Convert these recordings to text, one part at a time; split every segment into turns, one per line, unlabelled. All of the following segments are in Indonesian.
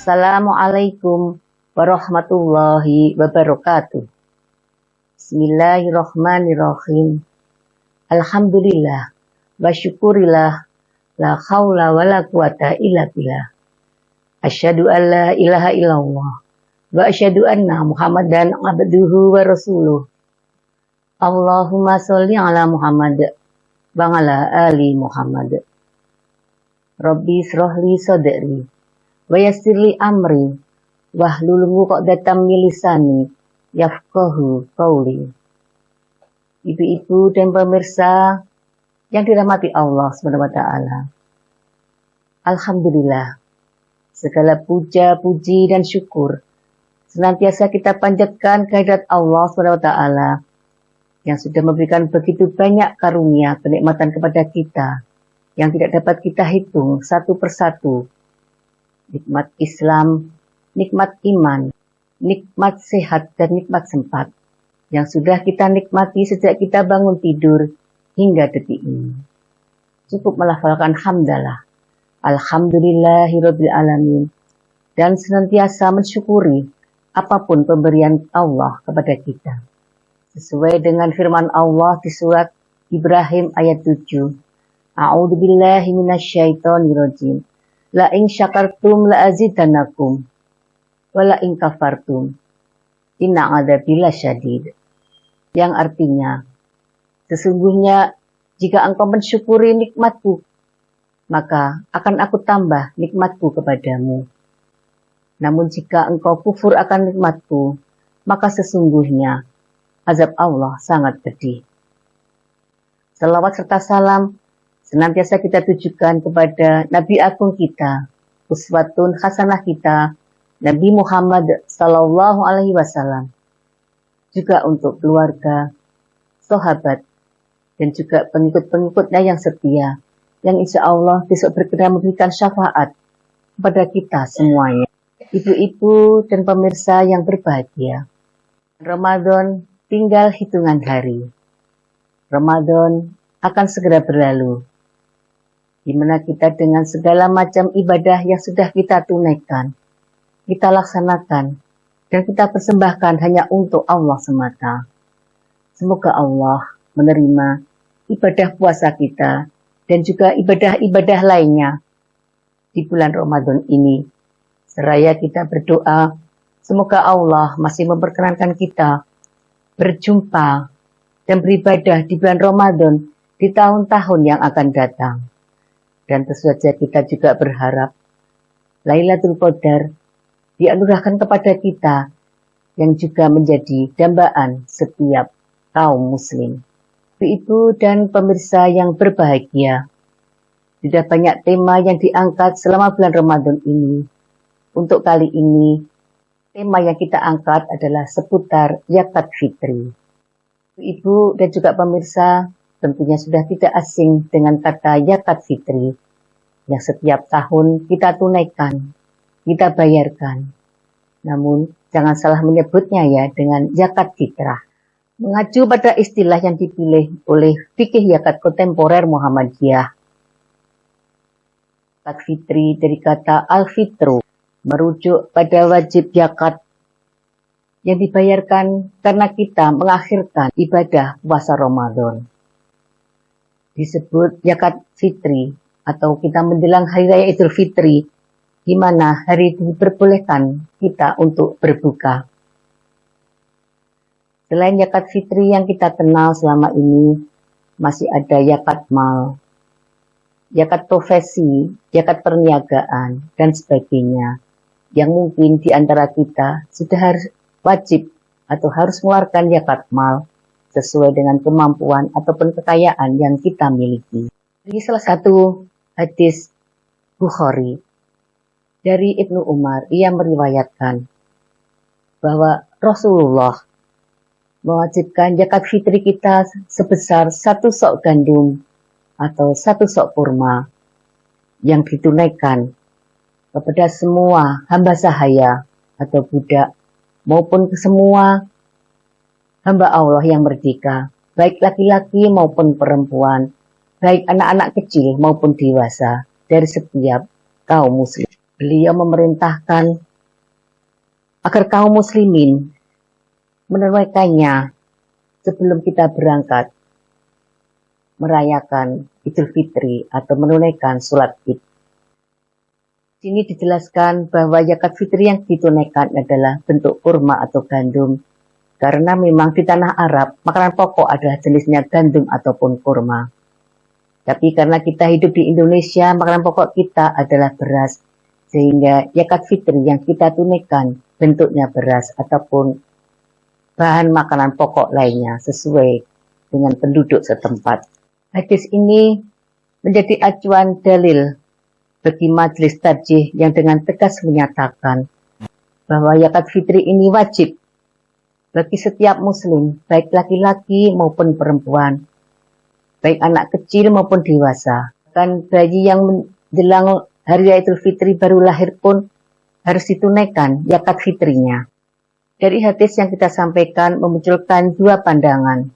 Assalamualaikum warahmatullahi wabarakatuh. Bismillahirrahmanirrahim. Alhamdulillah wa syukurillah, la haula wa la quwata illa billah. Asyhadu an la ilaha illallah wa asyhadu anna Muhammadan abduhu wa rasuluh. Allahumma sholli ala Muhammad wa ala ali Muhammad. Rabbi shrahli sadri wa yassirli amri wahlul 'uqdatam min lisani yafqahu qauli. Ibu-ibu dan pemirsa yang dirahmati Allah SWT. Alhamdulillah, segala puja, puji, dan syukur senantiasa kita panjatkan kehadirat Allah SWT yang sudah memberikan begitu banyak karunia kenikmatan kepada kita yang tidak dapat kita hitung satu persatu. Nikmat Islam, nikmat iman, nikmat sehat, dan nikmat sempat yang sudah kita nikmati sejak kita bangun tidur hingga detik ini. Cukup melafalkan hamdalah, alhamdulillahirabbil alamin, dan senantiasa mensyukuri apapun pemberian Allah kepada kita. Sesuai dengan firman Allah di surat Ibrahim ayat 7. A'udzubillahi minasyaitonirrajim. La in syakartum la azidannakum wa la in kafartum inna adzabi lasyadid. Yang artinya, sesungguhnya jika engkau mensyukuri nikmatku, maka akan aku tambah nikmatku kepadamu. Namun jika engkau kufur akan nikmatku, maka sesungguhnya azab Allah sangat pedih. Salawat serta salam senantiasa kita tujukan kepada Nabi Agung kita, uswatun hasanah kita, Nabi Muhammad Sallallahu Alaihi Wasallam. Juga untuk keluarga, sahabat, dan juga pengikut-pengikutnya yang setia, yang insya Allah besok berkenan memberikan syafaat kepada kita semuanya. Ibu-ibu dan pemirsa yang berbahagia, Ramadan tinggal hitungan hari. Ramadan akan segera berlalu, di mana kita dengan segala macam ibadah yang sudah kita tunaikan, kita laksanakan, dan kita persembahkan hanya untuk Allah semata. Semoga Allah menerima ibadah puasa kita dan juga ibadah-ibadah lainnya di bulan Ramadan ini. Seraya kita berdoa, semoga Allah masih memperkenankan kita berjumpa dan beribadah di bulan Ramadan di tahun-tahun yang akan datang. Dan tentu saja kita juga berharap Lailatul Qadar dianugerahkan kepada kita yang juga menjadi dambaan setiap kaum muslim. Ibu dan pemirsa yang berbahagia, sudah banyak tema yang diangkat selama bulan Ramadan ini. Untuk kali ini, tema yang kita angkat adalah seputar zakat fitri. Ibu dan juga pemirsa tentunya sudah tidak asing dengan kata zakat fitri yang setiap tahun kita tunaikan, kita bayarkan. Namun jangan salah menyebutnya ya dengan zakat fitrah. Mengacu pada istilah yang dipilih oleh fikih zakat kontemporer Muhammadiyah. Zakat fitri dari kata al-fitru merujuk pada wajib zakat yang dibayarkan karena kita mengakhirkan ibadah puasa Ramadan. Disebut zakat fitri atau kita menjelang hari raya Idul Fitri, di mana hari itu diperbolehkan kita untuk berbuka. Selain zakat fitri yang kita kenal selama ini, masih ada zakat mal, zakat profesi, zakat perniagaan, dan sebagainya, yang mungkin di antara kita sudah harus wajib atau harus mengeluarkan zakat mal sesuai dengan kemampuan ataupun kekayaan yang kita miliki. Ini salah satu hadis Bukhari dari Ibnu Umar, ia meriwayatkan bahwa Rasulullah mewajibkan zakat fitri kita sebesar 1 sok gandum atau 1 sok kurma yang ditunaikan kepada semua hamba sahaya atau budak maupun ke semua hamba Allah yang merdeka, baik laki-laki maupun perempuan, baik anak-anak kecil maupun dewasa, dari setiap kaum muslim. Beliau memerintahkan agar kaum muslimin menunaikannya sebelum kita berangkat merayakan Idul Fitri atau menunaikan sholat Id. Di sini dijelaskan bahwa zakat fitri yang ditunaikan adalah bentuk kurma atau gandum, karena memang di tanah Arab makanan pokok adalah jenisnya gandum ataupun kurma. Tapi karena kita hidup di Indonesia, makanan pokok kita adalah beras, sehingga zakat fitri yang kita tunaikan bentuknya beras ataupun bahan makanan pokok lainnya sesuai dengan penduduk setempat. Hadis ini menjadi acuan dalil bagi majelis tarjih yang dengan tegas menyatakan bahwa zakat fitri ini wajib bagi setiap muslim, baik laki-laki maupun perempuan, baik anak kecil maupun dewasa. Kan bayi yang menjelang hari raya Idul Fitri baru lahir pun harus ditunaikan zakat fitrinya. Dari hadis yang kita sampaikan memunculkan dua pandangan.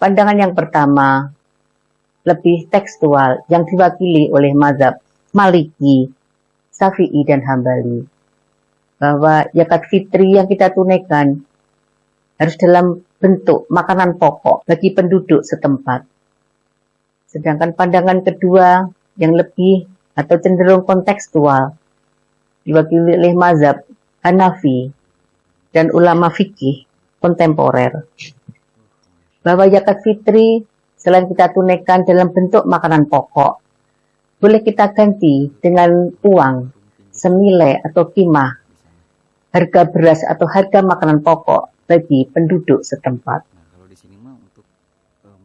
Pandangan yang pertama lebih tekstual yang diwakili oleh mazhab Maliki, Syafi'i dan Hambali, bahwa zakat fitri yang kita tunaikan harus dalam bentuk makanan pokok bagi penduduk setempat. Sedangkan pandangan kedua yang lebih atau cenderung kontekstual diwakili oleh mazhab Hanafi dan ulama fikih kontemporer, bahwa zakat fitri selain kita tunaikan dalam bentuk makanan pokok, boleh kita ganti dengan uang senilai atau kimah harga beras atau harga makanan pokok bagi penduduk setempat.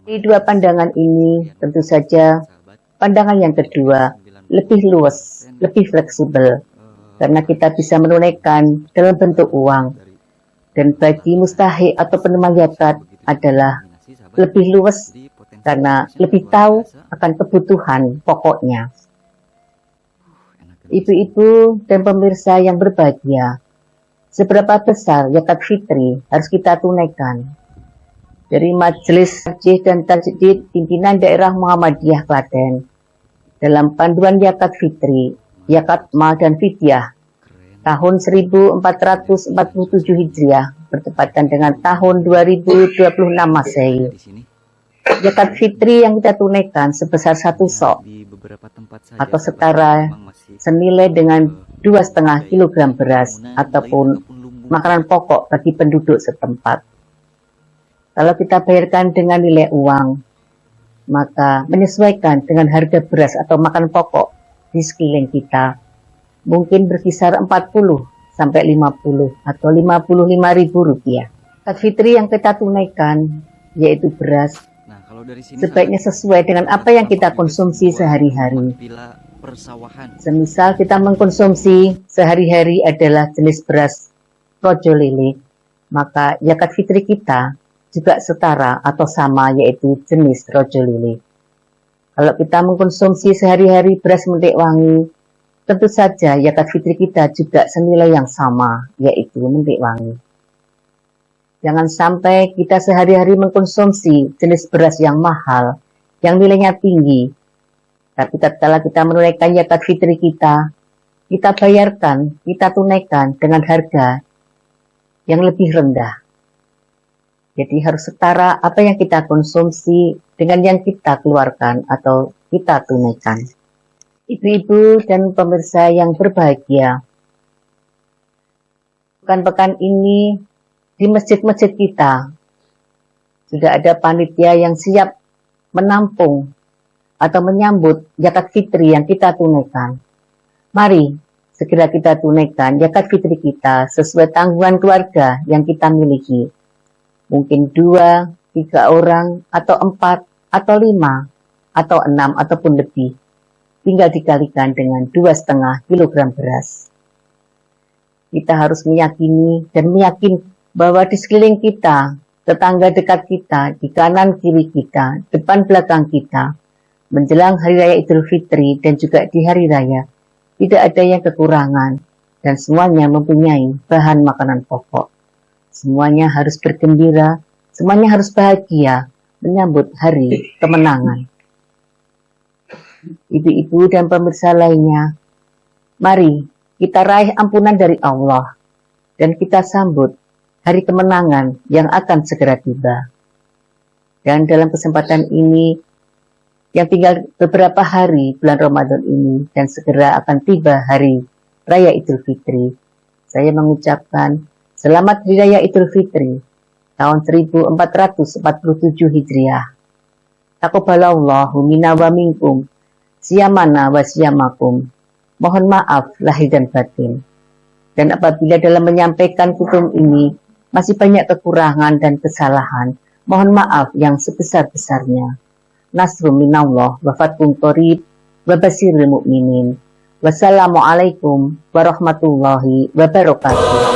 Di dua pandangan ini tentu saja pandangan yang kedua lebih luas, lebih fleksibel, karena kita bisa menunaikan dalam bentuk uang, dan bagi mustahik atau penerima zakat adalah lebih luas karena lebih tahu akan kebutuhan pokoknya. Ibu-ibu dan pemirsa yang berbahagia, seberapa besar zakat fitri harus kita tunaikan? Dari Majelis Tarjih dan Tajdid Pimpinan Daerah Muhammadiyah Klaten, dalam panduan zakat fitri, zakat mal dan fidyah tahun 1447 Hijriah bertepatan dengan tahun 2026 Masehi. Zakat fitri yang kita tunaikan sebesar 1 sok atau setara senilai dengan 2,5 kg beras ataupun makanan pokok bagi penduduk setempat. Kalau kita bayarkan dengan nilai uang, maka menyesuaikan dengan harga beras atau makanan pokok di sekeliling kita mungkin berkisar 40 sampai 50 atau 55.000 rupiah. Zakat fitri yang kita tunaikan yaitu beras, sebaiknya sesuai dengan apa yang kita konsumsi sehari-hari. Semisal kita mengkonsumsi sehari-hari adalah jenis beras rojo lele, maka zakat fitri kita juga setara atau sama yaitu jenis rojo lele. Kalau kita mengkonsumsi sehari-hari beras mentik wangi, tentu saja zakat fitri kita juga senilai yang sama yaitu mentik wangi. Jangan sampai kita sehari-hari mengkonsumsi jenis beras yang mahal, yang nilainya tinggi, tapi tatkala kita menunaikan zakat fitri kita bayarkan, kita tunaikan dengan harga yang lebih rendah. Jadi harus setara apa yang kita konsumsi dengan yang kita keluarkan atau kita tunaikan. Ibu-ibu dan pemirsa yang berbahagia, pekan-pekan ini di masjid-masjid kita sudah ada panitia yang siap menampung atau menyambut zakat fitri yang kita tunaikan. Mari segera kita tunaikan zakat fitri kita sesuai tanggungan keluarga yang kita miliki. Mungkin 2, 3 orang, atau 4, atau 5, atau 6, ataupun lebih. Tinggal dikalikan dengan 2,5 kg beras. Kita harus meyakini dan meyakin bahwa di sekeliling kita, tetangga dekat kita, di kanan kiri kita, depan belakang kita, menjelang Hari Raya Idul Fitri dan juga di Hari Raya, tidak ada yang kekurangan dan semuanya mempunyai bahan makanan pokok. Semuanya harus bergembira, semuanya harus bahagia menyambut hari kemenangan. Ibu-ibu dan pemirsa lainnya, Mari kita raih ampunan dari Allah dan kita sambut hari kemenangan yang akan segera tiba. Dan dalam kesempatan ini, yang tinggal beberapa hari bulan Ramadan ini dan segera akan tiba hari Raya Idul Fitri, saya mengucapkan Selamat Hari Raya Idul Fitri tahun 1447 Hijriah. Taqabbalallahu minna wa minkum, siyamana wa siyamakum. Mohon maaf lahir dan batin. Dan apabila dalam menyampaikan kutum ini masih banyak kekurangan dan kesalahan, mohon maaf yang sebesar-besarnya. Nasrum minallah wa fathun qarib wa basyiril mu'minin. Wassalamualaikum warahmatullahi wabarakatuh.